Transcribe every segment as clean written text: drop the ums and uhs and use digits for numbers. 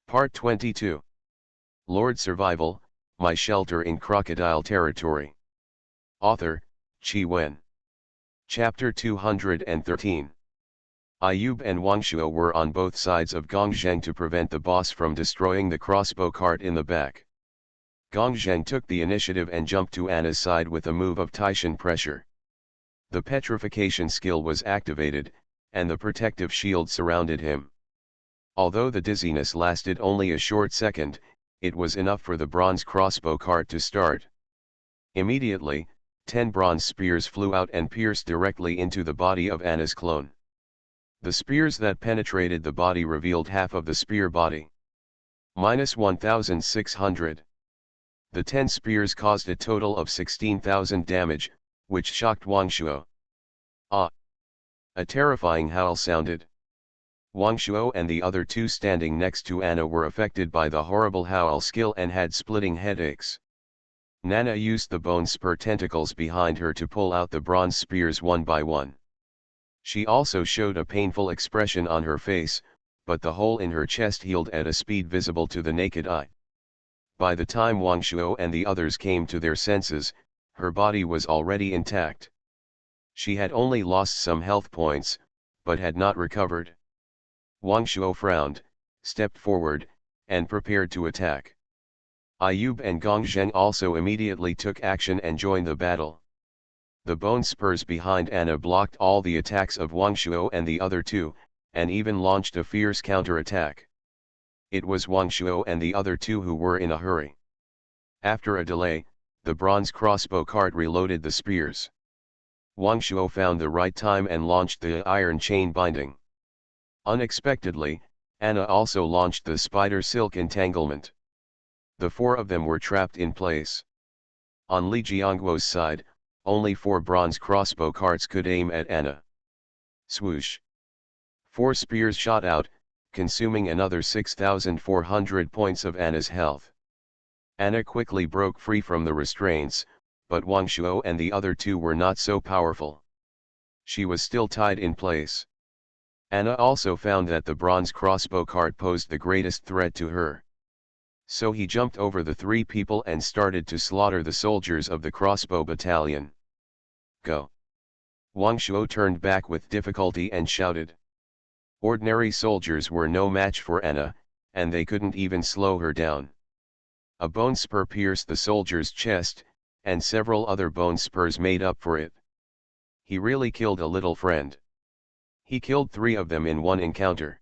Part 22. Lord Survival, My Shelter in Crocodile Territory. Author, Chi Wen. Chapter 213. Ayub and Wang Shuo were on both sides of Gong Zheng to prevent the boss from destroying the crossbow cart in the back. Gong Zheng took the initiative and jumped to Anna's side with a move of Taishan pressure. The petrification skill was activated, and the protective shield surrounded him. Although the dizziness lasted only a short second, it was enough for the bronze crossbow cart to start. Immediately, 10 bronze spears flew out and pierced directly into the body of Anna's clone. The spears that penetrated the body revealed half of the spear body. -1,600. The 10 spears caused a total of 16,000 damage, which shocked Wang Shuo. Ah! A terrifying howl sounded. Wang Shuo and the other two standing next to Anna were affected by the horrible howl skill and had splitting headaches. Nana used the bone spur tentacles behind her to pull out the bronze spears one by one. She also showed a painful expression on her face, but the hole in her chest healed at a speed visible to the naked eye. By the time Wang Shuo and the others came to their senses, her body was already intact. She had only lost some health points, but had not recovered. Wang Shuo frowned, stepped forward, and prepared to attack. Ayub and Gong Zheng also immediately took action and joined the battle. The bone spurs behind Anna blocked all the attacks of Wang Shuo and the other two, and even launched a fierce counter-attack. It was Wang Shuo and the other two who were in a hurry. After a delay, the bronze crossbow cart reloaded the spears. Wang Shuo found the right time and launched the iron chain binding. Unexpectedly, Anna also launched the spider silk entanglement. The 4 of them were trapped in place. On Li Jiangguo's side, only 4 bronze crossbow carts could aim at Anna. Swoosh! 4 spears shot out, consuming another 6,400 points of Anna's health. Anna quickly broke free from the restraints, but Wang Shuo and the other 2 were not so powerful. She was still tied in place. Anna also found that the bronze crossbow cart posed the greatest threat to her. So he jumped over the 3 people and started to slaughter the soldiers of the crossbow battalion. Go! Wang Shuo turned back with difficulty and shouted. Ordinary soldiers were no match for Anna, and they couldn't even slow her down. A bone spur pierced the soldier's chest, and several other bone spurs made up for it. He really killed a little friend. He killed 3 of them in one encounter.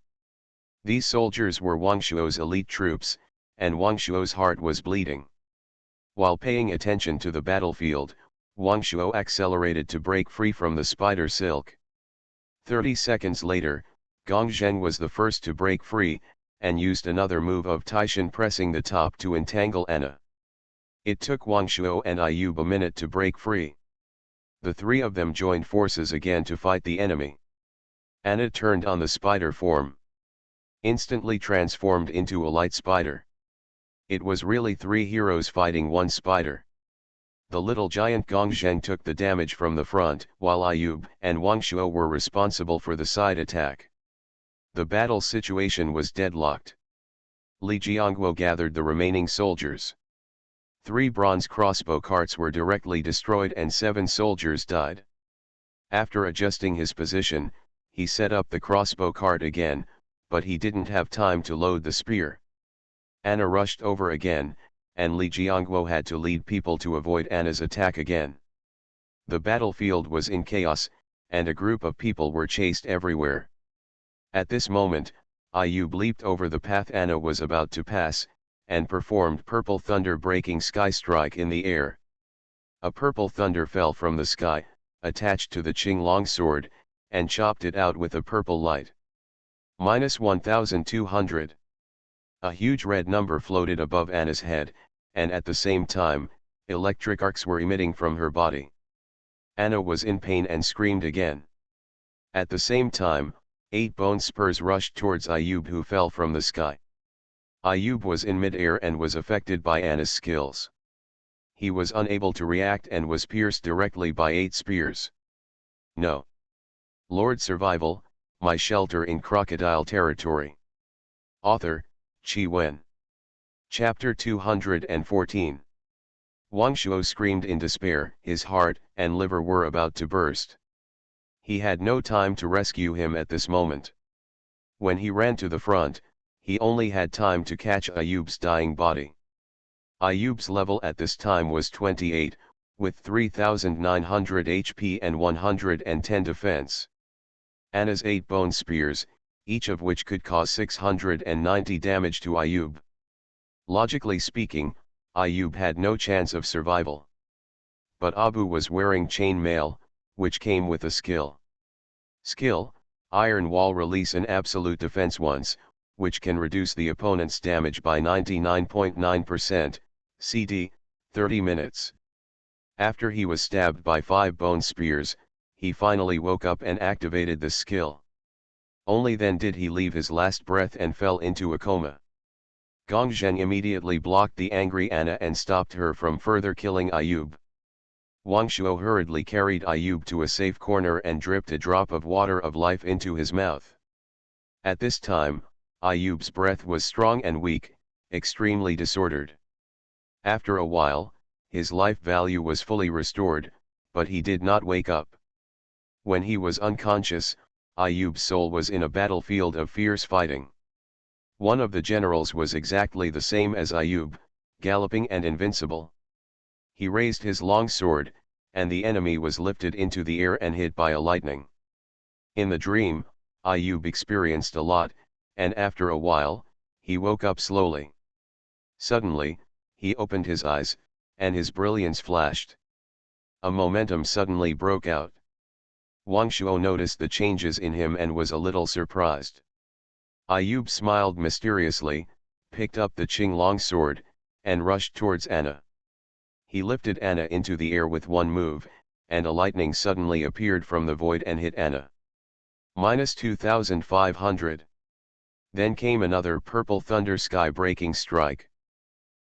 These soldiers were Wang Shuo's elite troops, and Wang Shuo's heart was bleeding. While paying attention to the battlefield, Wang Shuo accelerated to break free from the spider silk. 30 seconds later, Gong Zheng was the first to break free, and used another move of Taishan pressing the top to entangle Anna. It took Wang Shuo and Ayub a minute to break free. The 3 of them joined forces again to fight the enemy. Anna turned on the spider form. Instantly transformed into a light spider. It was really 3 heroes fighting 1 spider. The little giant Gong Zheng took the damage from the front, while Ayub and Wang Shuo were responsible for the side attack. The battle situation was deadlocked. Li Jiangguo gathered the remaining soldiers. 3 bronze crossbow carts were directly destroyed and 7 soldiers died. After adjusting his position, he set up the crossbow cart again, but he didn't have time to load the spear. Anna rushed over again, and Li Jiangguo had to lead people to avoid Anna's attack again. The battlefield was in chaos, and a group of people were chased everywhere. At this moment, Ayub leaped over the path Anna was about to pass, and performed purple thunder breaking sky strike in the air. A purple thunder fell from the sky, attached to the Qinglong sword, and chopped it out with a purple light. -1,200. A huge red number floated above Anna's head, and at the same time, electric arcs were emitting from her body. Anna was in pain and screamed again. At the same time, 8 bone spurs rushed towards Ayub, who fell from the sky. Ayub was in mid-air and was affected by Anna's skills. He was unable to react and was pierced directly by 8 spears. No. Lord Survival, My Shelter in Crocodile Territory. Author, Qi Wen. Chapter 214. Wang Shuo screamed in despair, his heart and liver were about to burst. He had no time to rescue him at this moment. When he ran to the front, he only had time to catch Ayub's dying body. Ayub's level at this time was 28, with 3,900 HP and 110 defense. Anna's 8 bone spears, each of which could cause 690 damage to Ayub. Logically speaking, Ayub had no chance of survival. But Abu was wearing chain mail, which came with a skill. Skill, Iron Wall release an absolute defense once, which can reduce the opponent's damage by 99.9%, CD, 30 minutes. After he was stabbed by 5 bone spears, he finally woke up and activated the skill. Only then did he leave his last breath and fell into a coma. Gongzheng immediately blocked the angry Anna and stopped her from further killing Ayub. Wang Shuo hurriedly carried Ayub to a safe corner and dripped a drop of water of life into his mouth. At this time, Ayub's breath was strong and weak, extremely disordered. After a while, his life value was fully restored, but he did not wake up. When he was unconscious, Ayub's soul was in a battlefield of fierce fighting. One of the generals was exactly the same as Ayub, galloping and invincible. He raised his long sword, and the enemy was lifted into the air and hit by a lightning. In the dream, Ayub experienced a lot, and after a while, he woke up slowly. Suddenly, he opened his eyes, and his brilliance flashed. A momentum suddenly broke out. Wang Shuo noticed the changes in him and was a little surprised. Ayub smiled mysteriously, picked up the Qinglong sword, and rushed towards Anna. He lifted Anna into the air with one move, and a lightning suddenly appeared from the void and hit Anna. -2,500. Then came another purple thunder sky-breaking strike.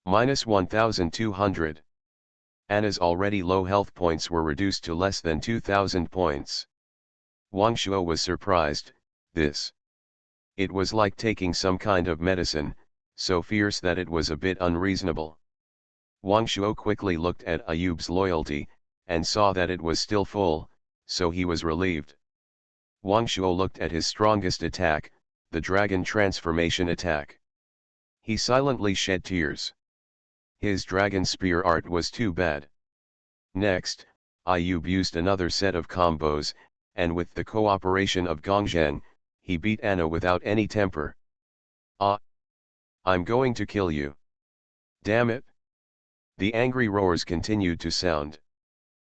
-1,200. Anna's already low health points were reduced to less than 2,000 points. Wang Shuo was surprised. It was like taking some kind of medicine, so fierce that it was a bit unreasonable. Wang Shuo quickly looked at Ayub's loyalty, and saw that it was still full, so he was relieved. Wang Shuo looked at his strongest attack, the dragon transformation attack. He silently shed tears. His dragon spear art was too bad. Next, Ayub used another set of combos, and with the cooperation of Gongzheng, he beat Anna without any temper. "Ah! I'm going to kill you. Damn it!" The angry roars continued to sound.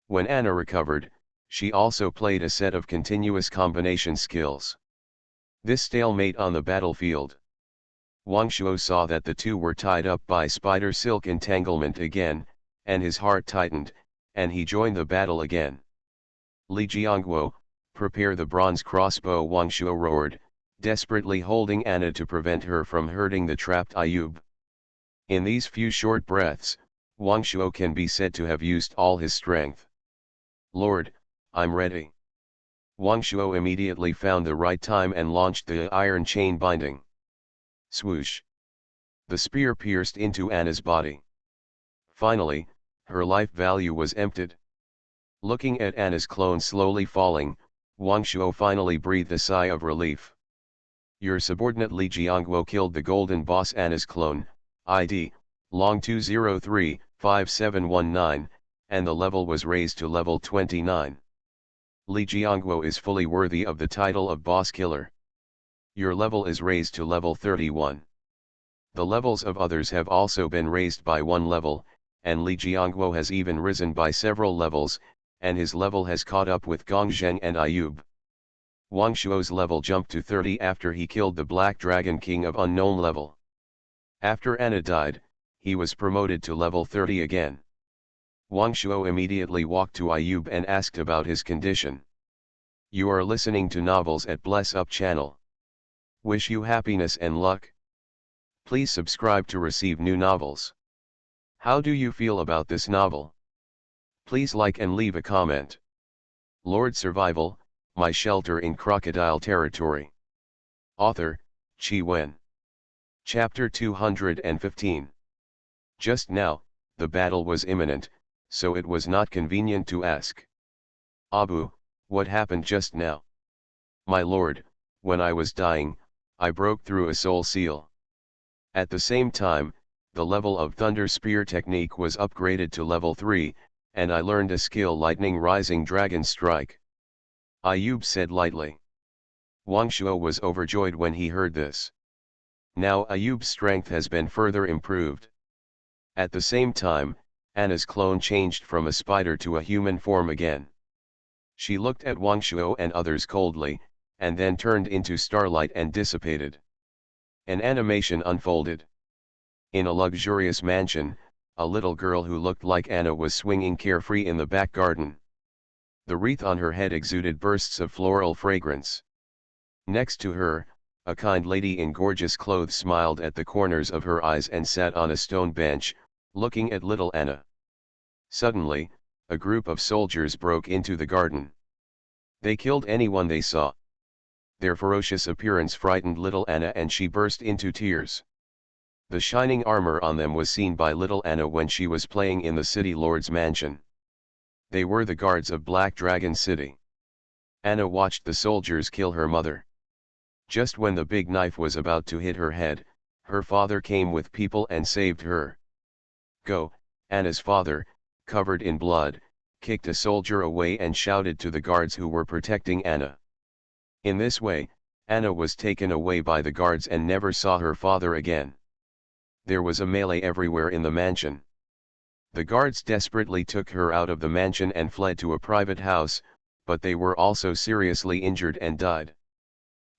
When Anna recovered, she also played a set of continuous combination skills. This stalemate on the battlefield. Wang Shuo saw that the two were tied up by spider silk entanglement again, and his heart tightened, and he joined the battle again. "Li Jiangguo, prepare the bronze crossbow," Wang Shuo roared, desperately holding Anna to prevent her from hurting the trapped Ayub. In these few short breaths, Wang Shuo can be said to have used all his strength. "Lord, I'm ready." Wang Shuo immediately found the right time and launched the iron chain binding. Swoosh! The spear pierced into Anna's body. Finally, her life value was emptied. Looking at Anna's clone slowly falling, Wang Shuo finally breathed a sigh of relief. Your subordinate Li Jiangguo killed the golden boss Anna's clone, ID, long 203-5719, and the level was raised to level 29. Li Jiangguo is fully worthy of the title of boss killer. Your level is raised to level 31. The levels of others have also been raised by 1 level, and Li Jiangguo has even risen by several levels, and his level has caught up with Gongzheng and Ayub. Wang Shuo's level jumped to 30 after he killed the Black Dragon King of unknown level. After Anna died, he was promoted to level 30 again. Wang Shuo immediately walked to Ayub and asked about his condition. You are listening to novels at Bless Up channel. Wish you happiness and luck. Please subscribe to receive new novels. How do you feel about this novel? Please like and leave a comment. Lord Survival, My Shelter in Crocodile Territory. Author, Qi Wen. Chapter 215. Just now, the battle was imminent, so it was not convenient to ask. Abu, what happened just now? My lord, when I was dying, I broke through a soul seal. At the same time, the level of Thunder Spear technique was upgraded to level 3, and I learned a skill Lightning Rising Dragon Strike. Ayub said lightly. Wang Shuo was overjoyed when he heard this. Now Ayub's strength has been further improved. At the same time, Anna's clone changed from a spider to a human form again. She looked at Wang Shuo and others coldly, and then turned into starlight and dissipated. An animation unfolded. In a luxurious mansion, a little girl who looked like Anna was swinging carefree in the back garden. The wreath on her head exuded bursts of floral fragrance. Next to her, a kind lady in gorgeous clothes smiled at the corners of her eyes and sat on a stone bench, looking at little Anna. Suddenly, a group of soldiers broke into the garden. They killed anyone they saw. Their ferocious appearance frightened little Anna and she burst into tears. The shining armor on them was seen by little Anna when she was playing in the city lord's mansion. They were the guards of Black Dragon City. Anna watched the soldiers kill her mother. Just when the big knife was about to hit her head, her father came with people and saved her. Go, Anna's father, covered in blood, kicked a soldier away and shouted to the guards who were protecting Anna. In this way, Anna was taken away by the guards and never saw her father again. There was a melee everywhere in the mansion. The guards desperately took her out of the mansion and fled to a private house, but they were also seriously injured and died.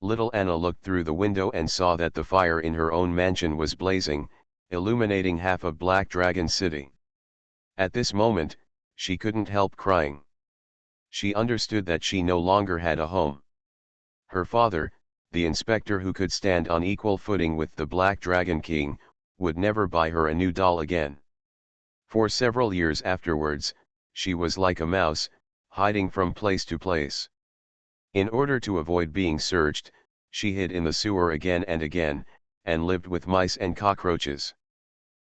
Little Anna looked through the window and saw that the fire in her own mansion was blazing, illuminating half of Black Dragon City. At this moment, she couldn't help crying. She understood that she no longer had a home. Her father, the inspector who could stand on equal footing with the Black Dragon King, would never buy her a new doll again. For several years afterwards, she was like a mouse, hiding from place to place. In order to avoid being searched, she hid in the sewer again and again, and lived with mice and cockroaches.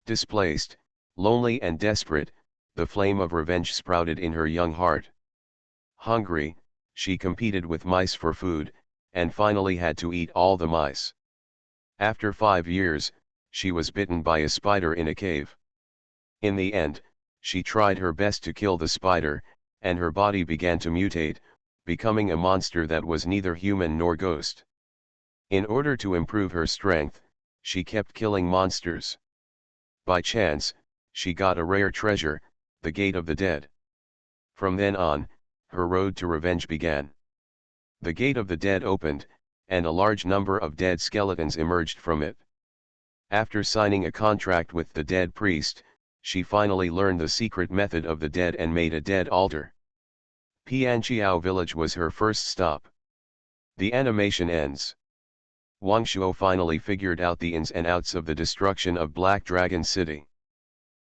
Displaced, lonely and desperate, the flame of revenge sprouted in her young heart. Hungry, she competed with mice for food, and finally had to eat all the mice. After 5 years, she was bitten by a spider in a cave. In the end, she tried her best to kill the spider, and her body began to mutate, becoming a monster that was neither human nor ghost. In order to improve her strength, she kept killing monsters. By chance, she got a rare treasure, the Gate of the Dead. From then on, her road to revenge began. The Gate of the Dead opened, and a large number of dead skeletons emerged from it. After signing a contract with the dead priest, she finally learned the secret method of the dead and made a dead altar. Pianqiao village was her first stop. The animation ends. Wang Shuo finally figured out the ins and outs of the destruction of Black Dragon City.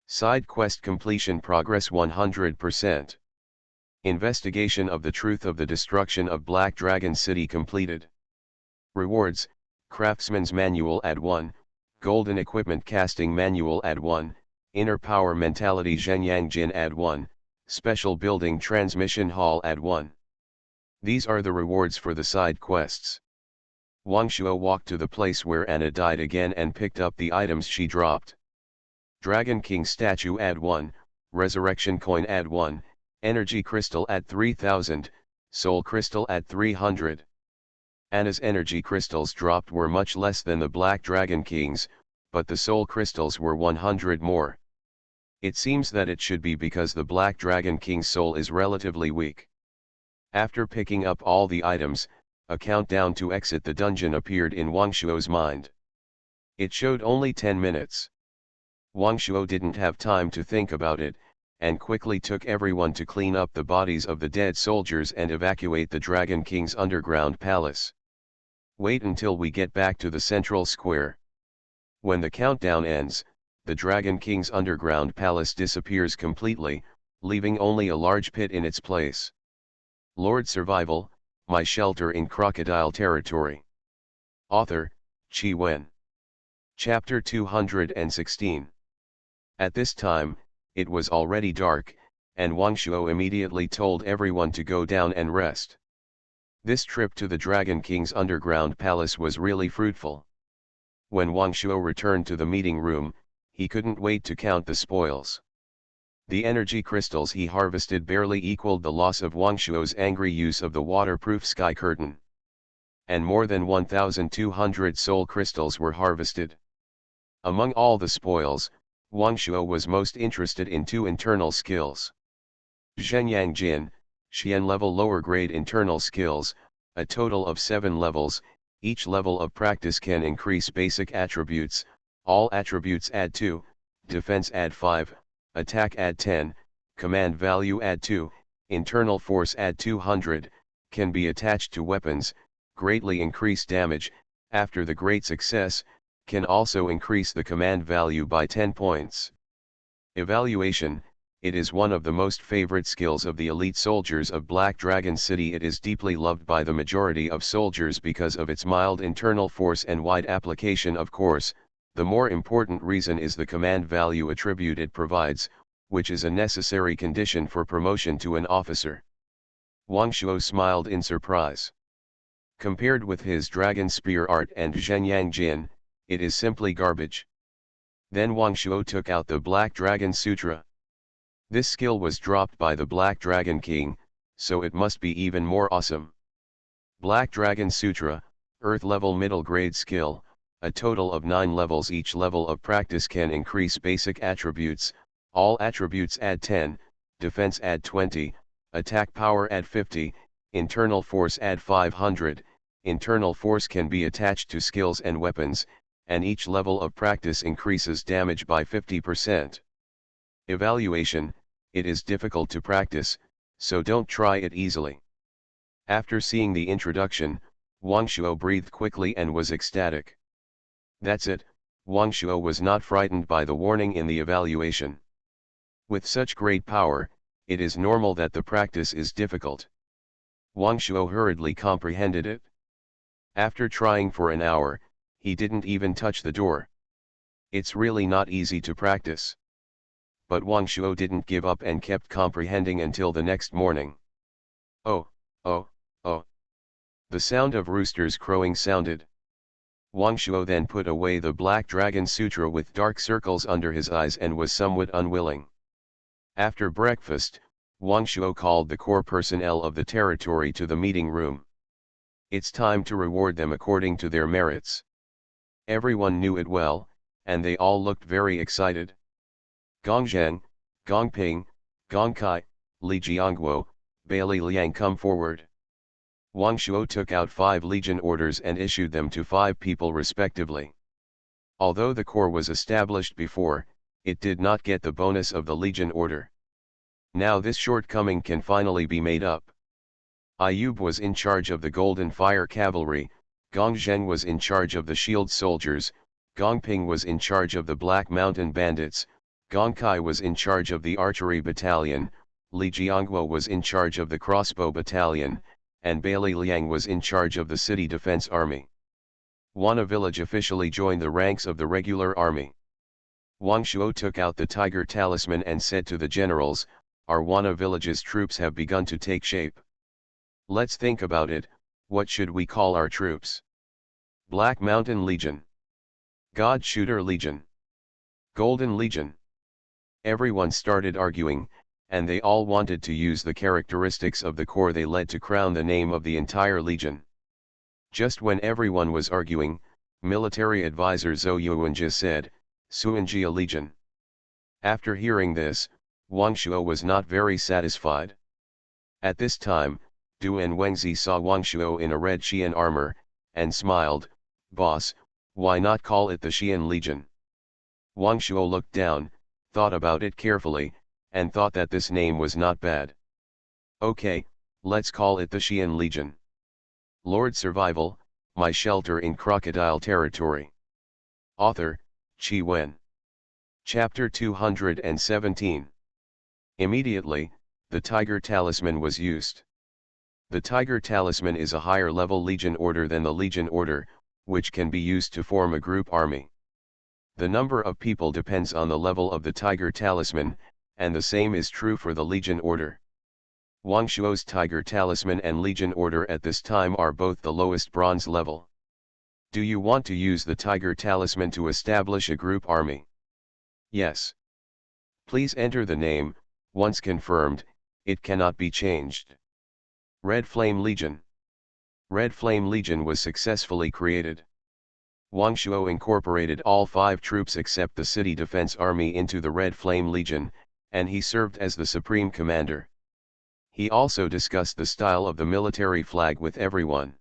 Side quest completion progress 100%. Investigation of the truth of the destruction of Black Dragon City completed. Rewards: Craftsman's Manual add 1, Golden Equipment Casting Manual add 1, Inner Power Mentality Zhenyang Jin add 1, Special Building Transmission Hall add 1. These are the rewards for the side quests. Wang Shuo walked to the place where Anna died again and picked up the items she dropped. Dragon King Statue add 1, Resurrection Coin add 1, Energy Crystal add 3000, Soul Crystal add 300. Anna's energy crystals dropped were much less than the Black Dragon King's, but the soul crystals were 100 more. It seems that it should be because the Black Dragon King's soul is relatively weak. After picking up all the items, a countdown to exit the dungeon appeared in Wang Shuo's mind. It showed only 10 minutes. Wang Shuo didn't have time to think about it, and quickly took everyone to clean up the bodies of the dead soldiers and evacuate the Dragon King's underground palace. Wait until we get back to the central square. When the countdown ends, the Dragon King's underground palace disappears completely, leaving only a large pit in its place. Lord Survival, My Shelter in Crocodile Territory. Author, Chi Wen. Chapter 216. At this time, it was already dark, and Wang Shuo immediately told everyone to go down and rest. This trip to the Dragon King's underground palace was really fruitful. When Wang Shuo returned to the meeting room, he couldn't wait to count the spoils. The energy crystals he harvested barely equaled the loss of Wang Shuo's angry use of the waterproof sky curtain. And more than 1,200 soul crystals were harvested. Among all the spoils, Wang Shuo was most interested in two internal skills. Zhenyang Jin, Xian level lower grade internal skills, a total of 7 levels, each level of practice can increase basic attributes, all attributes add 2, defense add 5, attack add 10, command value add 2, internal force add 200, can be attached to weapons, greatly increase damage, after the great success, can also increase the command value by 10 points. Evaluation, it is one of the most favorite skills of the elite soldiers of Black Dragon City. It is deeply loved by the majority of soldiers because of its mild internal force and wide application. Of course, the more important reason is the command value attribute it provides, which is a necessary condition for promotion to an officer. Wang Shuo smiled in surprise. Compared with his Dragon Spear art and Zhenyang Jin, it is simply garbage. Then Wang Shuo took out the Black Dragon Sutra. This skill was dropped by the Black Dragon King, so it must be even more awesome. Black Dragon Sutra, Earth level middle grade skill, a total of 9 levels. Each level of practice can increase basic attributes, all attributes add 10, defense add 20, attack power add 50, internal force add 500, internal force can be attached to skills and weapons, and each level of practice increases damage by 50%. Evaluation, it is difficult to practice, so don't try it easily. After seeing the introduction, Wang Shuo breathed quickly and was ecstatic. That's it, Wang Shuo was not frightened by the warning in the evaluation. With such great power, it is normal that the practice is difficult. Wang Shuo hurriedly comprehended it. After trying for an hour, he didn't even touch the door. It's really not easy to practice. But Wang Shuo didn't give up and kept comprehending until the next morning. Oh, oh, oh. The sound of roosters crowing sounded. Wang Shuo then put away the Black Dragon Sutra with dark circles under his eyes and was somewhat unwilling. After breakfast, Wang Shuo called the core personnel of the territory to the meeting room. It's time to reward them according to their merits. Everyone knew it well, and they all looked very excited. Gongzheng, Gongping, Gongkai, Li Jiangguo, Bailey Liang, come forward. Wang Shuo took out 5 Legion orders and issued them to 5 people respectively. Although the corps was established before, it did not get the bonus of the Legion order. Now this shortcoming can finally be made up. Ayub was in charge of the Golden Fire Cavalry, Gongzheng was in charge of the Shield Soldiers, Gongping was in charge of the Black Mountain Bandits, Gongkai was in charge of the Archery Battalion, Li Jiangguo was in charge of the Crossbow Battalion, and Bailey Liang was in charge of the City Defense Army. Wana Village officially joined the ranks of the regular army. Wang Shuo took out the Tiger Talisman and said to the generals, our Wana Village's troops have begun to take shape. Let's think about it, what should we call our troops? Black Mountain Legion, God Shooter Legion, Golden Legion. Everyone started arguing, and they all wanted to use the characteristics of the corps they led to crown the name of the entire legion. Just when everyone was arguing, military advisor Zhou Yuanjia said, Suanjia Legion. After hearing this, Wang Shuo was not very satisfied. At this time, Duan Wengzi saw Wang Shuo in a red Xian armor, and smiled, boss, why not call it the Xian Legion? Wang Shuo looked down, thought about it carefully, and thought that this name was not bad. Okay, let's call it the Xian Legion. Lord Survival, My Shelter in Crocodile Territory. Author, Qi Wen. Chapter 217. Immediately, the Tiger Talisman was used. The Tiger Talisman is a higher level Legion order than the Legion order, which can be used to form a group army. The number of people depends on the level of the Tiger Talisman, and the same is true for the Legion Order. Wang Shuo's Tiger Talisman and Legion Order at this time are both the lowest bronze level. Do you want to use the Tiger Talisman to establish a group army? Yes. Please enter the name. Once confirmed, it cannot be changed. Red Flame Legion. Red Flame Legion was successfully created. Wang Shuo incorporated all 5 troops except the City Defense Army into the Red Flame Legion, and he served as the supreme commander. He also discussed the style of the military flag with everyone.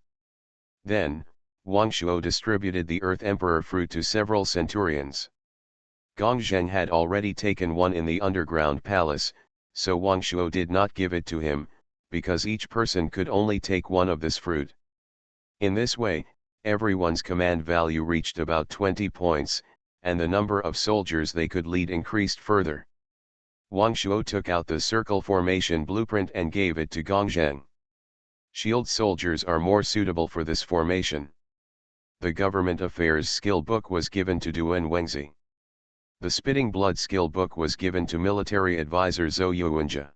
Then, Wang Shuo distributed the Earth Emperor fruit to several centurions. Gong Zheng had already taken one in the underground palace, so Wang Shuo did not give it to him, because each person could only take one of this fruit. In this way, everyone's command value reached about 20 points, and the number of soldiers they could lead increased further. Wang Shuo took out the circle formation blueprint and gave it to Gong Zheng. Shield soldiers are more suitable for this formation. The Government Affairs skill book was given to Duan Wengzi. The Spitting Blood skill book was given to military advisor Zhou Yuanjia.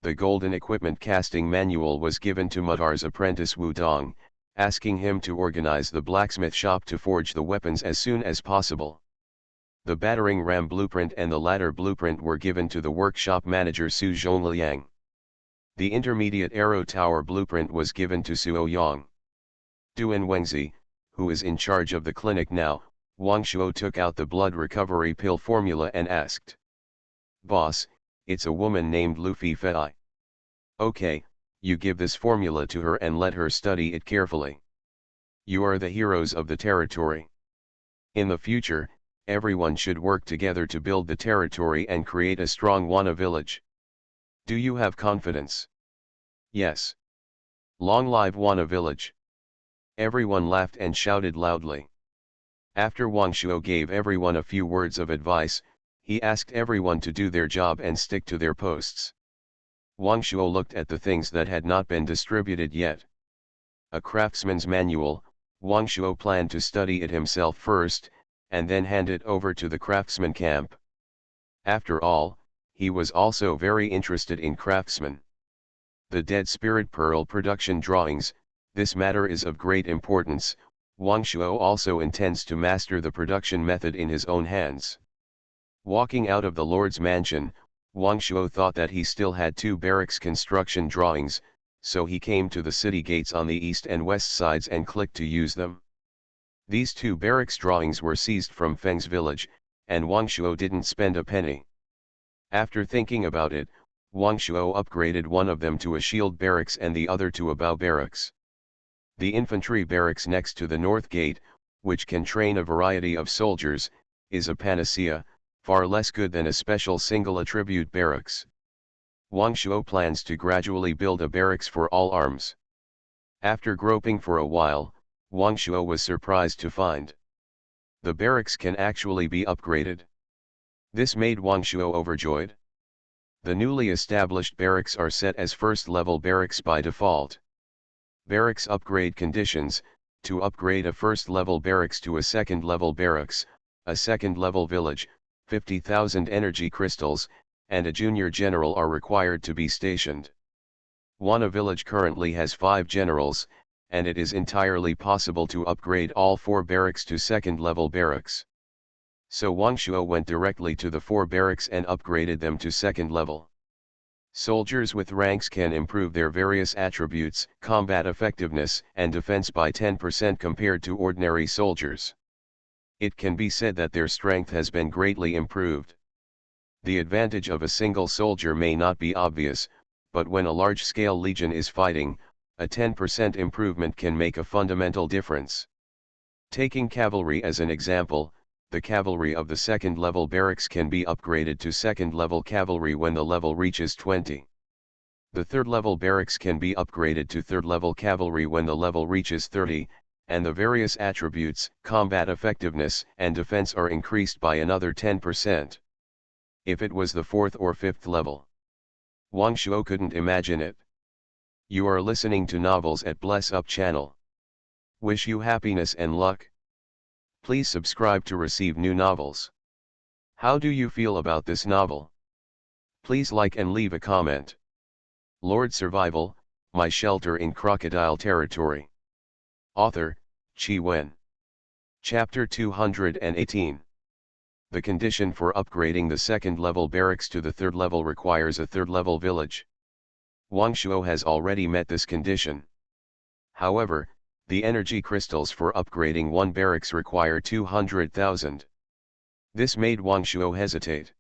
The Golden Equipment Casting Manual was given to Mudar's apprentice Wu Dong, asking him to organize the blacksmith shop to forge the weapons as soon as possible. The Battering Ram Blueprint and the Ladder Blueprint were given to the workshop manager Su Zhongliang. The Intermediate Arrow Tower Blueprint was given to Suo Yang. Duan Wengzi, who is in charge of the clinic now, Wang Shuo took out the blood recovery pill formula and asked, "Boss, it's a woman named Lu Fei. Okay, you give this formula to her and let her study it carefully. You are the heroes of the territory. In the future, everyone should work together to build the territory and create a strong Wana village. Do you have confidence?" "Yes. Long live Wana village." Everyone laughed and shouted loudly. After Wang Shuo gave everyone a few words of advice, he asked everyone to do their job and stick to their posts. Wang Shuo looked at the things that had not been distributed yet. A craftsman's manual. Wang Shuo planned to study it himself first, and then hand it over to the craftsman camp. After all, he was also very interested in craftsmen. The Dead Spirit Pearl production drawings. This matter is of great importance. Wang Shuo also intends to master the production method in his own hands. Walking out of the Lord's mansion, Wang Shuo thought that he still had 2 barracks construction drawings, so he came to the city gates on the east and west sides and clicked to use them. These 2 barracks drawings were seized from Feng's village, and Wang Shuo didn't spend a penny. After thinking about it, Wang Shuo upgraded one of them to a shield barracks and the other to a bow barracks. The infantry barracks next to the north gate, which can train a variety of soldiers, is a panacea, far less good than a special single attribute barracks. Wang Shuo plans to gradually build a barracks for all arms. After groping for a while, Wang Shuo was surprised to find the barracks can actually be upgraded. This made Wang Shuo overjoyed. The newly established barracks are set as first-level barracks by default. Barracks upgrade conditions: to upgrade a first-level barracks to a second-level barracks, a second-level village, 50,000 energy crystals, and a junior general are required to be stationed. Wana village currently has 5 generals, and it is entirely possible to upgrade all 4 barracks to second-level barracks. So Wang Shuo went directly to the 4 barracks and upgraded them to second level. Soldiers with ranks can improve their various attributes, combat effectiveness, and defense by 10% compared to ordinary soldiers. It can be said that their strength has been greatly improved. The advantage of a single soldier may not be obvious, but when a large-scale legion is fighting, a 10% improvement can make a fundamental difference. Taking cavalry as an example, the cavalry of the second-level barracks can be upgraded to second-level cavalry when the level reaches 20. The third-level barracks can be upgraded to third-level cavalry when the level reaches 30, and the various attributes, combat effectiveness, and defense are increased by another 10%. If it was the 4th or 5th level, Wang Shuo couldn't imagine it. You are listening to novels at Bless Up channel. Wish you happiness and luck. Please subscribe to receive new novels. How do you feel about this novel? Please like and leave a comment. Lord Survival, My Shelter in Crocodile Territory. Author, Chi Wen. Chapter 218. The condition for upgrading the second-level barracks to the third level requires a third-level village. Wang Shuo has already met this condition. However, the energy crystals for upgrading one barracks require 200,000. This made Wang Shuo hesitate.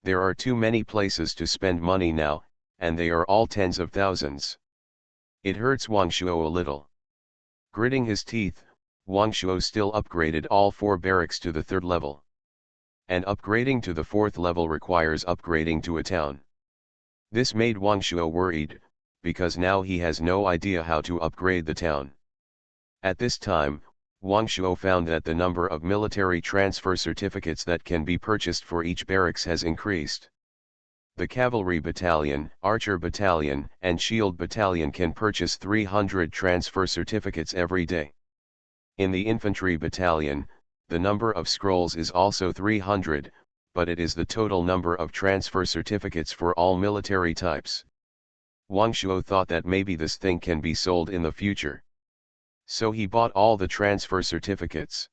There are too many places to spend money now, and they are all tens of thousands. It hurts Wang Shuo a little. Gritting his teeth, Wang Shuo still upgraded all 4 barracks to the third level. And upgrading to the 4th level requires upgrading to a town. This made Wang Shuo worried, because now he has no idea how to upgrade the town. At this time, Wang Shuo found that the number of military transfer certificates that can be purchased for each barracks has increased. The Cavalry Battalion, Archer Battalion, and Shield Battalion can purchase 300 transfer certificates every day. In the Infantry Battalion, the number of scrolls is also 300, but it is the total number of transfer certificates for all military types. Wang Shuo thought that maybe this thing can be sold in the future. So he bought all the transfer certificates.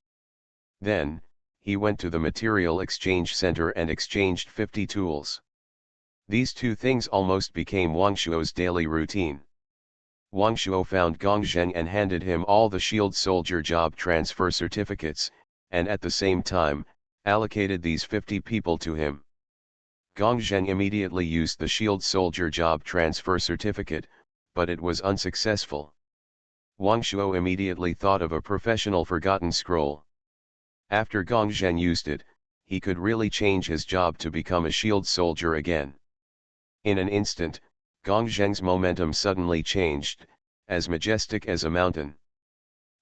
Then, he went to the Material Exchange Center and exchanged 50 tools. These 2 things almost became Wang Shuo's daily routine. Wang Shuo found Gong Zheng and handed him all the Shield Soldier job transfer certificates, and at the same time, allocated these 50 people to him. Gong Zheng immediately used the Shield Soldier job transfer certificate, but it was unsuccessful. Wang Shuo immediately thought of a professional forgotten scroll. After Gong Zheng used it, he could really change his job to become a Shield Soldier again. In an instant, Gong Zheng's momentum suddenly changed, as majestic as a mountain.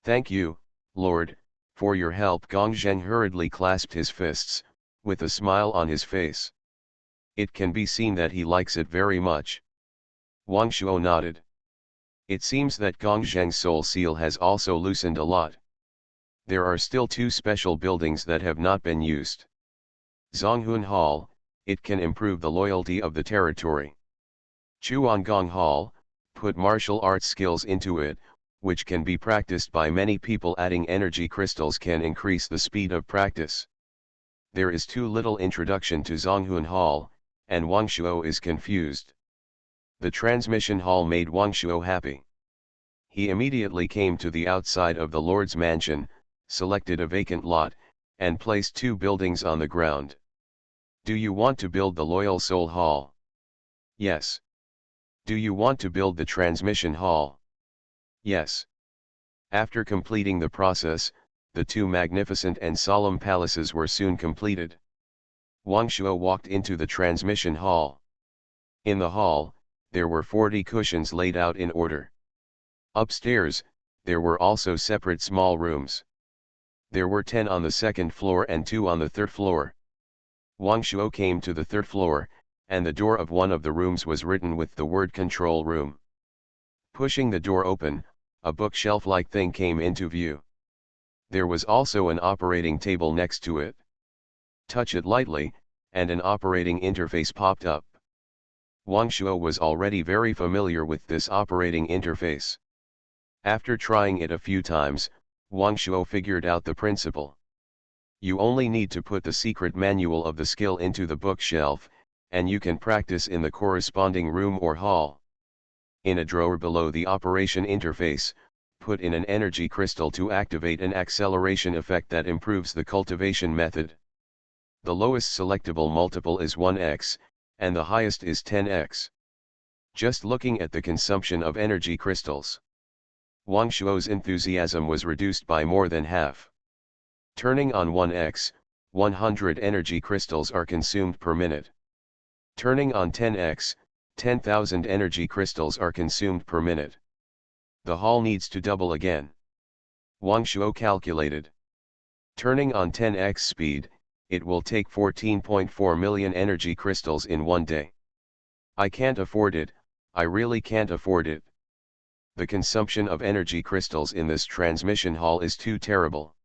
"Thank you, Lord, for your help." Gong Zheng hurriedly clasped his fists, with a smile on his face. It can be seen that he likes it very much. Wang Shuo nodded. It seems that Gong Zheng's soul seal has also loosened a lot. There are still 2 special buildings that have not been used. Zonghun Hall, it can improve the loyalty of the territory. Chuangong Hall, put martial arts skills into it, which can be practiced by many people. Adding energy crystals can increase the speed of practice. There is too little introduction to Zonghun Hall, and Wang Shuo is confused. The transmission hall made Wang Shuo happy. He immediately came to the outside of the Lord's mansion, selected a vacant lot, and placed 2 buildings on the ground. "Do you want to build the Loyal Soul Hall?" "Yes." "Do you want to build the Transmission Hall?" "Yes." After completing the process, the 2 magnificent and solemn palaces were soon completed. Wang Shuo walked into the Transmission Hall. In the hall, there were 40 cushions laid out in order. Upstairs, there were also separate small rooms. There were 10 on the 2nd floor and 2 on the 3rd floor. Wang Shuo came to the 3rd floor, and the door of one of the rooms was written with the word "Control Room." Pushing the door open, a bookshelf-like thing came into view. There was also an operating table next to it. Touch it lightly, and an operating interface popped up. Wang Shuo was already very familiar with this operating interface. After trying it a few times, Wang Shuo figured out the principle. You only need to put the secret manual of the skill into the bookshelf, and you can practice in the corresponding room or hall. In a drawer below the operation interface, put in an energy crystal to activate an acceleration effect that improves the cultivation method. The lowest selectable multiple is 1x, and the highest is 10x. Just looking at the consumption of energy crystals, Wang Shuo's enthusiasm was reduced by more than half. Turning on 1x, 100 energy crystals are consumed per minute. Turning on 10x, 10,000 energy crystals are consumed per minute. The hall needs to double again. Wang Shuo calculated. Turning on 10x speed, it will take 14.4 million energy crystals in one day. I can't afford it, I really can't afford it. The consumption of energy crystals in this transmission hall is too terrible.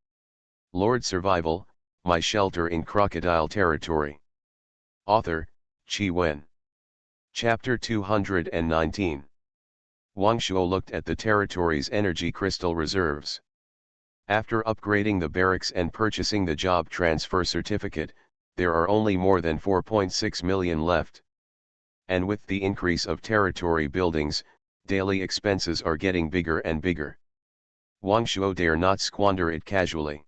Lord Survival, My Shelter in Crocodile Territory. Author, Chi Wen. Chapter 219. Wang Shuo looked at the territory's energy crystal reserves. After upgrading the barracks and purchasing the job transfer certificate, there are only more than 4.6 million left. And with the increase of territory buildings, daily expenses are getting bigger and bigger. Wang Shuo dare not squander it casually.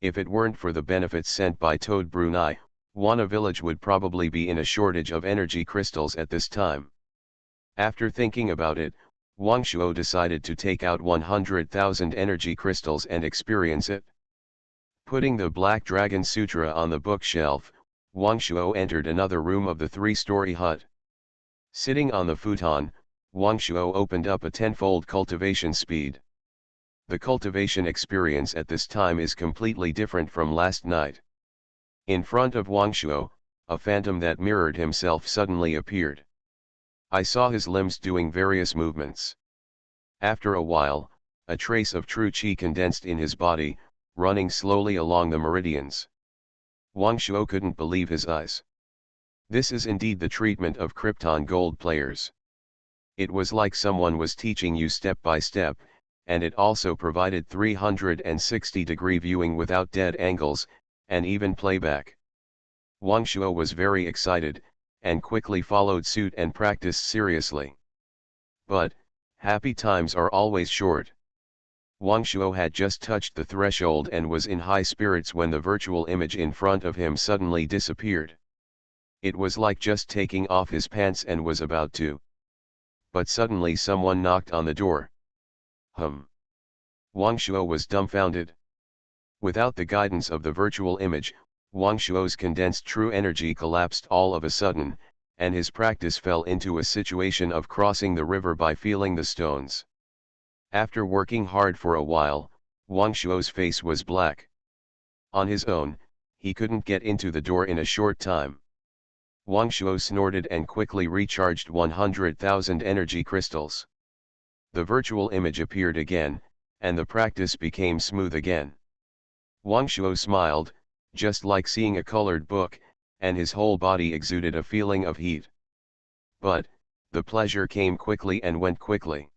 If it weren't for the benefits sent by Toad Brunei, Wana village would probably be in a shortage of energy crystals at this time. After thinking about it, Wang Shuo decided to take out 100,000 energy crystals and experience it. Putting the Black Dragon Sutra on the bookshelf, Wang Shuo entered another room of the three-story hut. Sitting on the futon, Wang Shuo opened up a tenfold cultivation speed. The cultivation experience at this time is completely different from last night. In front of Wang Shuo, a phantom that mirrored himself suddenly appeared. I saw his limbs doing various movements. After a while, a trace of true qi condensed in his body, running slowly along the meridians. Wang Shuo couldn't believe his eyes. This is indeed the treatment of Krypton Gold players. It was like someone was teaching you step by step, and it also provided 360-degree viewing without dead angles, and even playback. Wang Shuo was very excited, and quickly followed suit and practiced seriously. But, happy times are always short. Wang Shuo had just touched the threshold and was in high spirits when the virtual image in front of him suddenly disappeared. It was like just taking off his pants and was about to. But suddenly someone knocked on the door. Wang Shuo was dumbfounded. Without the guidance of the virtual image, Wang Shuo's condensed true energy collapsed all of a sudden, and his practice fell into a situation of crossing the river by feeling the stones. After working hard for a while, Wang Shuo's face was black. On his own, he couldn't get into the door in a short time. Wang Shuo snorted and quickly recharged 100,000 energy crystals. The virtual image appeared again, and the practice became smooth again. Wang Shuo smiled, just like seeing a colored book, and his whole body exuded a feeling of heat. But, the pleasure came quickly and went quickly.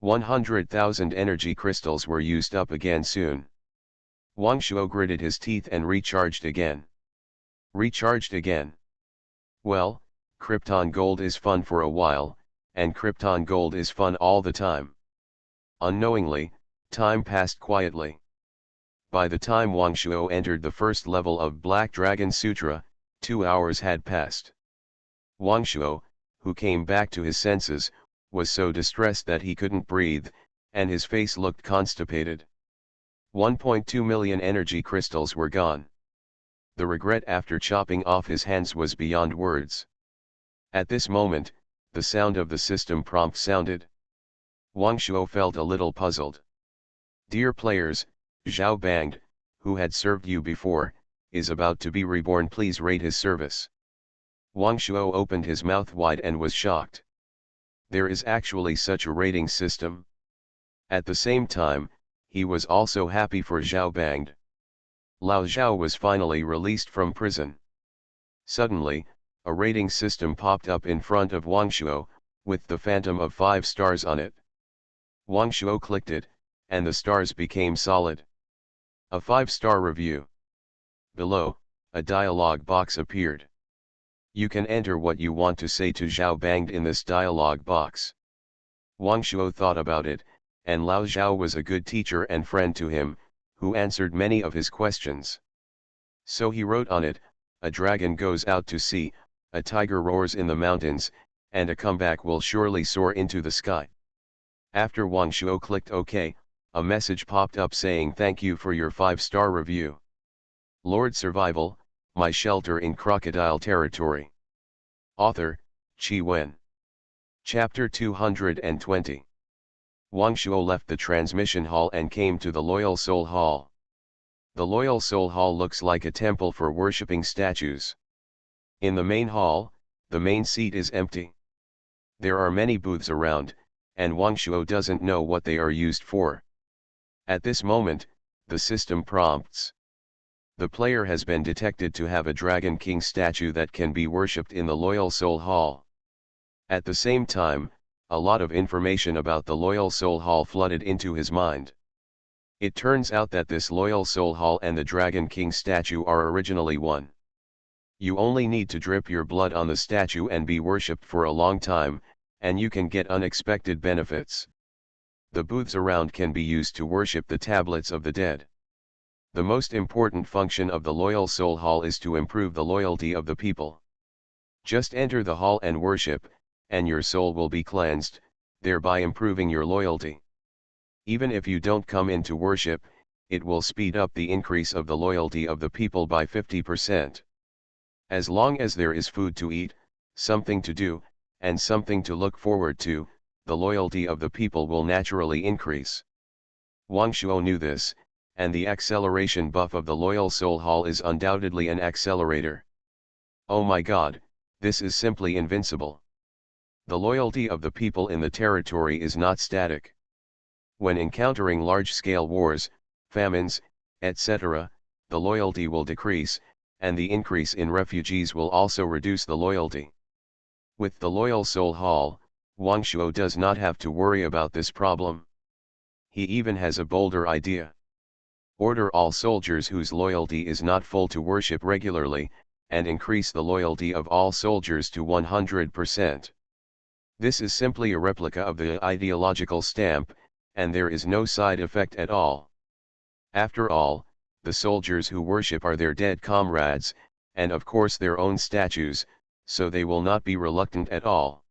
100,000 energy crystals were used up again soon. Wang Shuo gritted his teeth and recharged again. Recharged again. Well, Krypton Gold is fun for a while, and Krypton Gold is fun all the time. Unknowingly, time passed quietly. By the time Wang Shuo entered the first level of Black Dragon Sutra, 2 hours had passed. Wang Shuo, who came back to his senses, was so distressed that he couldn't breathe, and his face looked constipated. 1.2 million energy crystals were gone. The regret after chopping off his hands was beyond words. At this moment, the sound of the system prompt sounded. Wang Shuo felt a little puzzled. Dear players, Zhao Banged, who had served you before, is about to be reborn. Please rate his service. Wang Shuo opened his mouth wide and was shocked. There is actually such a rating system. At the same time, he was also happy for Zhao Banged. Lao Zhao was finally released from prison. Suddenly, a rating system popped up in front of Wang Shuo, with the phantom of 5 stars on it. Wang Shuo clicked it, and the stars became solid. A 5-star review. Below, a dialog box appeared. You can enter what you want to say to Zhao Banged in this dialog box. Wang Shuo thought about it, and Lao Zhao was a good teacher and friend to him, who answered many of his questions. So he wrote on it, a dragon goes out to sea, a tiger roars in the mountains, and a comeback will surely soar into the sky. After Wang Shuo clicked OK, a message popped up saying thank you for your 5-star review. Lord Survival, My Shelter in Crocodile Territory. Author, Chi Wen. Chapter 220. Wang Shuo left the transmission hall and came to the Loyal Soul Hall. The Loyal Soul Hall looks like a temple for worshipping statues. In the main hall, the main seat is empty. There are many booths around, and Wang Shuo doesn't know what they are used for. At this moment, The system prompts. The player has been detected to have a Dragon King statue that can be worshipped in the Loyal Soul Hall. At the same time, a lot of information about the Loyal Soul Hall flooded into his mind. It turns out that this Loyal Soul Hall and the Dragon King statue are originally one. You only need to drip your blood on the statue and be worshipped for a long time, and you can get unexpected benefits. The booths around can be used to worship the tablets of the dead. The most important function of the Loyal Soul Hall is to improve the loyalty of the people. Just enter the hall and worship, and your soul will be cleansed, thereby improving your loyalty. Even if you don't come in to worship, it will speed up the increase of the loyalty of the people by 50%. As long as there is food to eat, something to do, and something to look forward to, the loyalty of the people will naturally increase. Wang Shuo knew this, and the acceleration buff of the Loyal Soul Hall is undoubtedly an accelerator. Oh my god, this is simply invincible. The loyalty of the people in the territory is not static. When encountering large-scale wars, famines, etc., the loyalty will decrease, and the increase in refugees will also reduce the loyalty. With the Loyal Soul Hall, Wang Shuo does not have to worry about this problem. He even has a bolder idea. Order all soldiers whose loyalty is not full to worship regularly, and increase the loyalty of all soldiers to 100%. This is simply a replica of the ideological stamp, and there is no side effect at all. After all, the soldiers who worship are their dead comrades, and of course their own statues, so they will not be reluctant at all.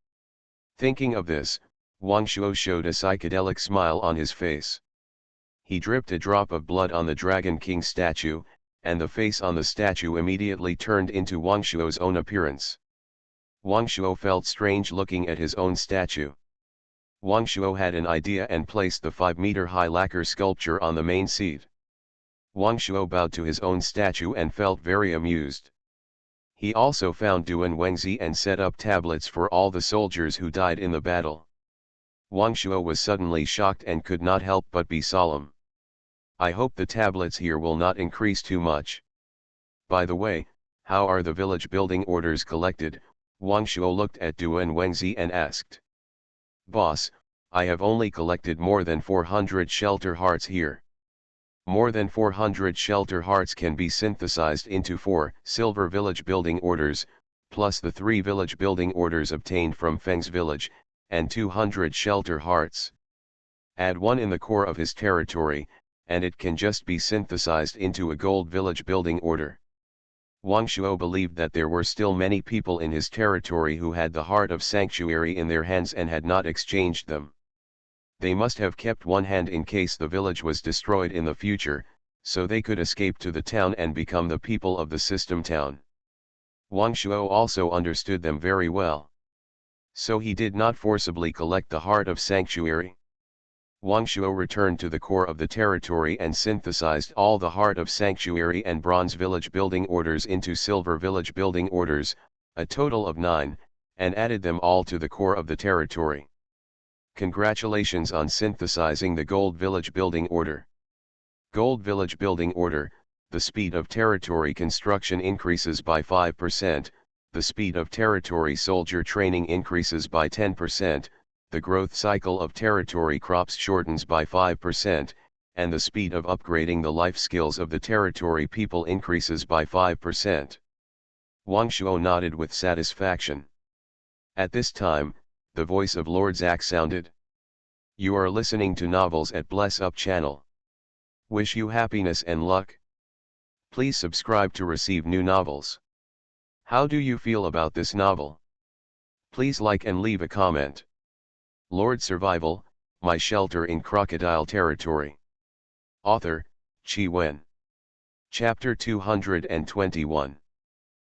Thinking of this, Wang Shuo showed a psychedelic smile on his face. He dripped a drop of blood on the Dragon King statue, and the face on the statue immediately turned into Wang Shuo's own appearance. Wang Shuo felt strange looking at his own statue. Wang Shuo had an idea and placed the 5-meter-high lacquer sculpture on the main seat. Wang Shuo bowed to his own statue and felt very amused. He also found Duan Wengzi and set up tablets for all the soldiers who died in the battle. Wang Shuo was suddenly shocked and could not help but be solemn. I hope the tablets here will not increase too much. By the way, how are the village building orders collected? Wang Shuo looked at Duan Wengzi and asked. Boss, I have only collected more than 400 shelter hearts here. More than 400 shelter hearts can be synthesized into 4 silver village building orders, plus the 3 village building orders obtained from Feng's village, and 200 shelter hearts. Add 1 in the core of his territory, and it can just be synthesized into a gold village building order. Wang Shuo believed that there were still many people in his territory who had the Heart of Sanctuary in their hands and had not exchanged them. They must have kept one hand in case the village was destroyed in the future, so they could escape to the town and become the people of the system town. Wang Shuo also understood them very well. So he did not forcibly collect the Heart of Sanctuary. Wang Shuo returned to the core of the territory and synthesized all the Heart of Sanctuary and Bronze Village building orders into Silver Village building orders, a total of 9, and added them all to the core of the territory. Congratulations on synthesizing the Gold Village building order. Gold Village building order, the speed of territory construction increases by 5%, the speed of territory soldier training increases by 10%, the growth cycle of territory crops shortens by 5%, and the speed of upgrading the life skills of the territory people increases by 5%. Wang Shuo nodded with satisfaction. At this time, the voice of Lord Zack sounded. You are listening to Novels at Bless Up channel. Wish you happiness and luck. Please subscribe to receive new novels. How do you feel about this novel? Please like and leave a comment. Lord Survival, My Shelter in Crocodile Territory. Author, Chi Wen. Chapter 221.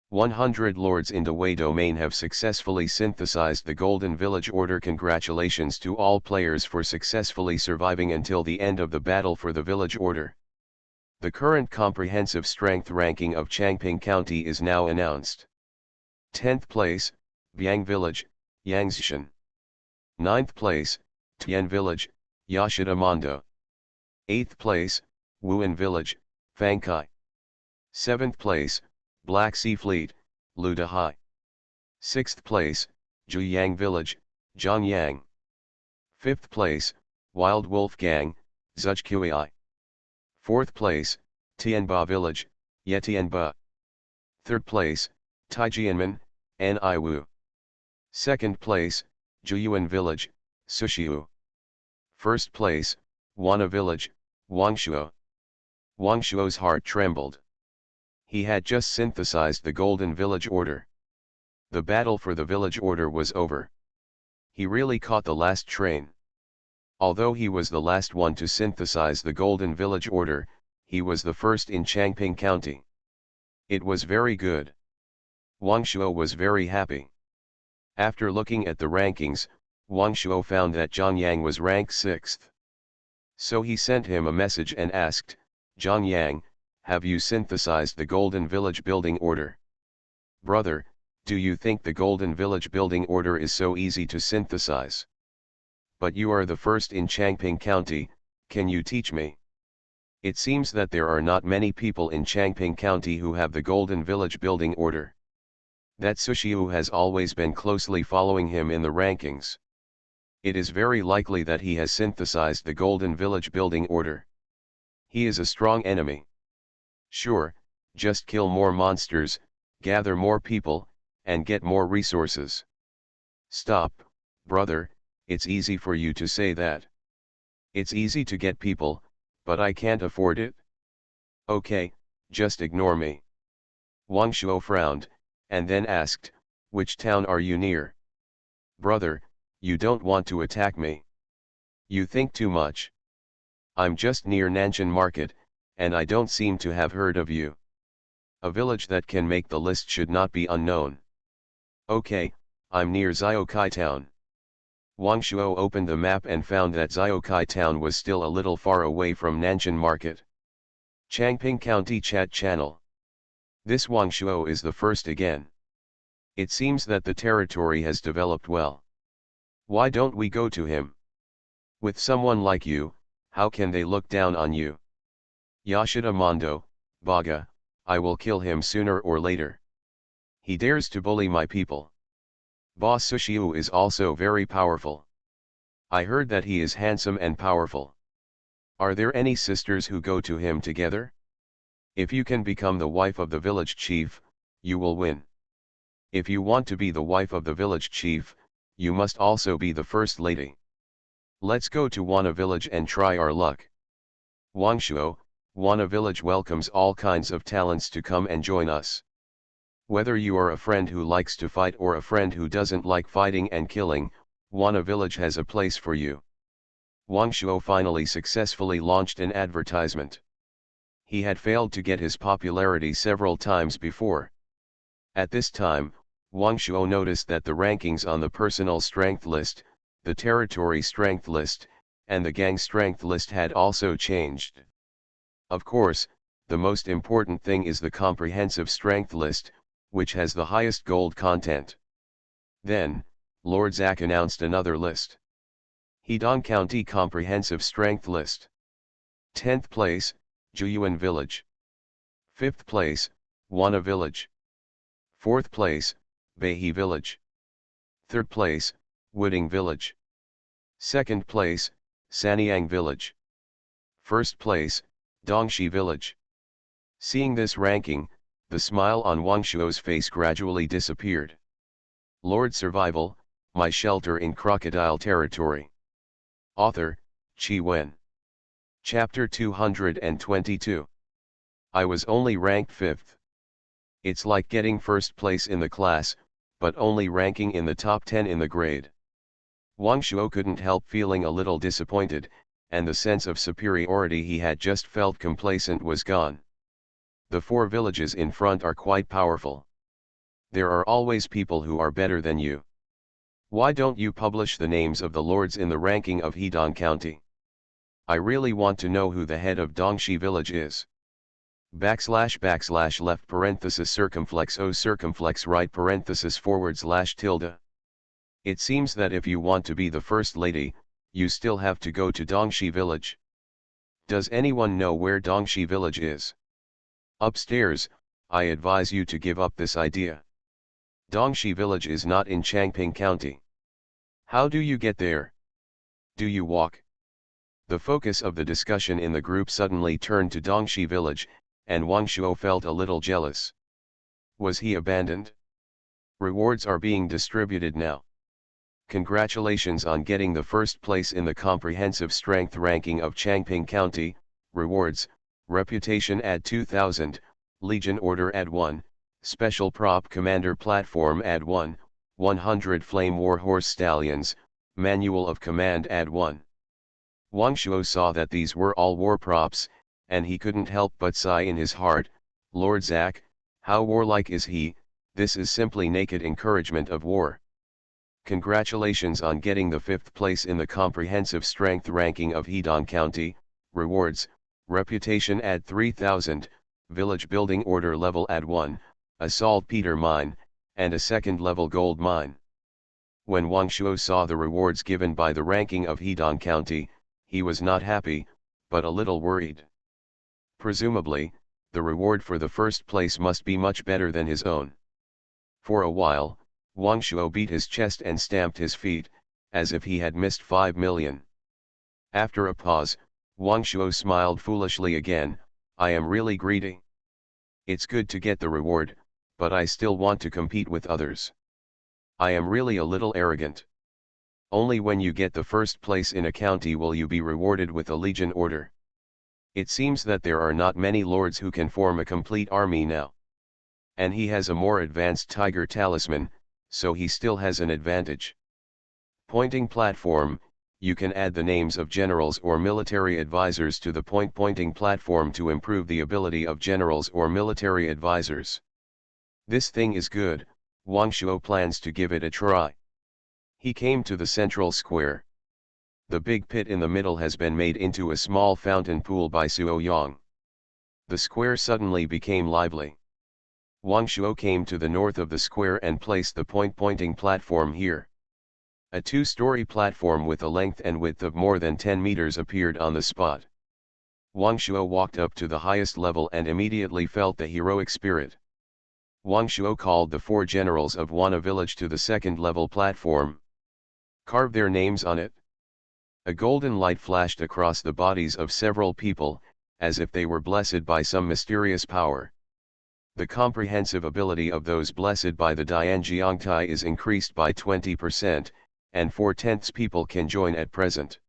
100 lords in the Wei domain have successfully synthesized the Golden Village Order. Congratulations to all players for successfully surviving until the end of the battle for the Village Order. The current comprehensive strength ranking of Changping County is now announced. 10th place, Biang Village, Yangzhen. 9th place, Tian Village, Yashida Mondo. 8th place, Wuan Village, Fangkai. 7th place, Black Sea Fleet, Ludahai. 6th place, Juyang Village, Zhongyang. 5th place, Wild Wolf Gang, Zhuqiai. 4th place, Tianba Village, Yetianba. 3rd place, Taijianmen, Niwu. 2nd place, Juyuan Village, Sushiu. 1st place, Wana Village, Wangshuo. Wangshuo's heart trembled. He had just synthesized the Golden Village Order. The battle for the village order was over. He really caught the last train. Although he was the last one to synthesize the Golden Village Order, he was the first in Changping County. It was very good. Wangshuo was very happy. After looking at the rankings, Wangshuo found that Zhongyang was ranked 6th. So he sent him a message and asked, "Zhongyang, have you synthesized the Golden Village Building Order? Brother, do you think the Golden Village Building Order is so easy to synthesize? But you are the first in Changping County, can you teach me?" It seems that there are not many people in Changping County who have the Golden Village Building Order. That Sushiu has always been closely following him in the rankings. It is very likely that he has synthesized the Golden Village Building Order. He is a strong enemy. Sure, just kill more monsters, gather more people, and get more resources. Stop, brother, it's easy for you to say that. It's easy to get people, but I can't afford it. Okay, just ignore me. Wangshuo frowned, and then asked, "Which town are you near?" "Brother, you don't want to attack me. You think too much. I'm just near Nanshan Market, and I don't seem to have heard of you. A village that can make the list should not be unknown." "Okay, I'm near Ziokai Town." Wangshuo opened the map and found that Ziokai Town was still a little far away from Nanshan Market. Changping County Chat Channel. This Wangshuo is the first again. It seems that the territory has developed well. Why don't we go to him? With someone like you, how can they look down on you? Yoshida Mondo, Baga, I will kill him sooner or later. He dares to bully my people. Boss Sushiu is also very powerful. I heard that he is handsome and powerful. Are there any sisters who go to him together? If you can become the wife of the village chief, you will win. If you want to be the wife of the village chief, you must also be the first lady. Let's go to Wana village and try our luck. Wangshuo, Wana village welcomes all kinds of talents to come and join us. Whether you are a friend who likes to fight or a friend who doesn't like fighting and killing, Wana village has a place for you. Wangshuo finally successfully launched an advertisement. He had failed to get his popularity several times before. At this time, Wangshuo noticed that the rankings on the personal strength list, the territory strength list, and the gang strength list had also changed. Of course, the most important thing is the comprehensive strength list, which has the highest gold content. Then, Lord Zak announced another list. Hedong County Comprehensive Strength List. 10th place, Juyuan Village. 5th place, Wana Village. 4th place, Beihe Village. 3rd place, Wooding Village. 2nd place, Sanyang Village. 1st place, Dongshi Village. Seeing this ranking, the smile on Wangshuo's face gradually disappeared. Lord Survival, My Shelter in Crocodile Territory. Author, Chi Wen. Chapter 222. I was only ranked 5th. It's like getting first place in the class, but only ranking in the top 10 in the grade. Wangshuo couldn't help feeling a little disappointed, and the sense of superiority he had just felt complacent was gone. The 4 villages in front are quite powerful. There are always people who are better than you. Why don't you publish the names of the lords in the ranking of Hedong County? I really want to know who the head of Dongshi village is. / left parenthesis circumflex o circumflex right parenthesis /tilde. It seems that if you want to be the first lady, you still have to go to Dongshi village. Does anyone know where Dongshi village is? Upstairs, I advise you to give up this idea. Dongshi village is not in Changping County. How do you get there? Do you walk? The focus of the discussion in the group suddenly turned to Dongshi village, and Wang Shuo felt a little jealous. Was he abandoned? Rewards are being distributed now. Congratulations on getting the first place in the comprehensive strength ranking of Changping County. Rewards: reputation add 2000, Legion Order add 1, Special Prop Commander Platform add 1, 100 Flame War Horse Stallions, Manual of Command add 1. Wang Shuo saw that these were all war props, and he couldn't help but sigh in his heart. Lord Zack, how warlike is he? This is simply naked encouragement of war. Congratulations on getting the 5th place in the comprehensive strength ranking of Hedong County. Rewards: reputation add 3000, village building order level add 1, a saltpeter mine, and a 2nd level gold mine. When Wang Shuo saw the rewards given by the ranking of Hedong County, he was not happy, but a little worried. Presumably, the reward for the first place must be much better than his own. For a while, Wang Shuo beat his chest and stamped his feet, as if he had missed 5 million. After a pause, Wang Shuo smiled foolishly again. I am really greedy. It's good to get the reward, but I still want to compete with others. I am really a little arrogant. Only when you get the first place in a county will you be rewarded with a Legion Order. It seems that there are not many lords who can form a complete army now. And he has a more advanced Tiger Talisman, so he still has an advantage. Pointing platform: you can add the names of generals or military advisors to the pointing platform to improve the ability of generals or military advisors. This thing is good. Wang Shuo plans to give it a try. He came to the central square. The big pit in the middle has been made into a small fountain pool by Suo Yang. The square suddenly became lively. Wang Shuo came to the north of the square and placed the pointing platform here. A 2-story platform with a length and width of more than 10 meters appeared on the spot. Wang Shuo walked up to the highest level and immediately felt the heroic spirit. Wang Shuo called the 4 generals of Wana village to the 2nd level platform. Carve their names on it. A golden light flashed across the bodies of several people, as if they were blessed by some mysterious power. The comprehensive ability of those blessed by the Dianjiangtai is increased by 20%, and 4/10 people can join at present.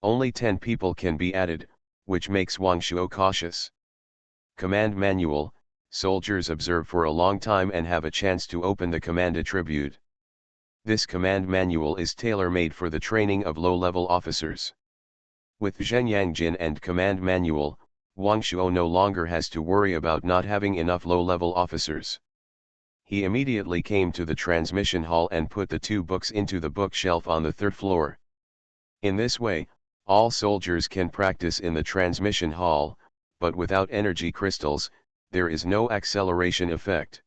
Only 10 people can be added, which makes Wang Shuo cautious. Command Manual: soldiers observe for a long time and have a chance to open the command attribute. This command manual is tailor-made for the training of low-level officers. With Zhenyangjin and command manual, Wang Shuo no longer has to worry about not having enough low-level officers. He immediately came to the transmission hall and put the 2 books into the bookshelf on the 3rd floor. In this way, all soldiers can practice in the transmission hall, but without energy crystals, there is no acceleration effect.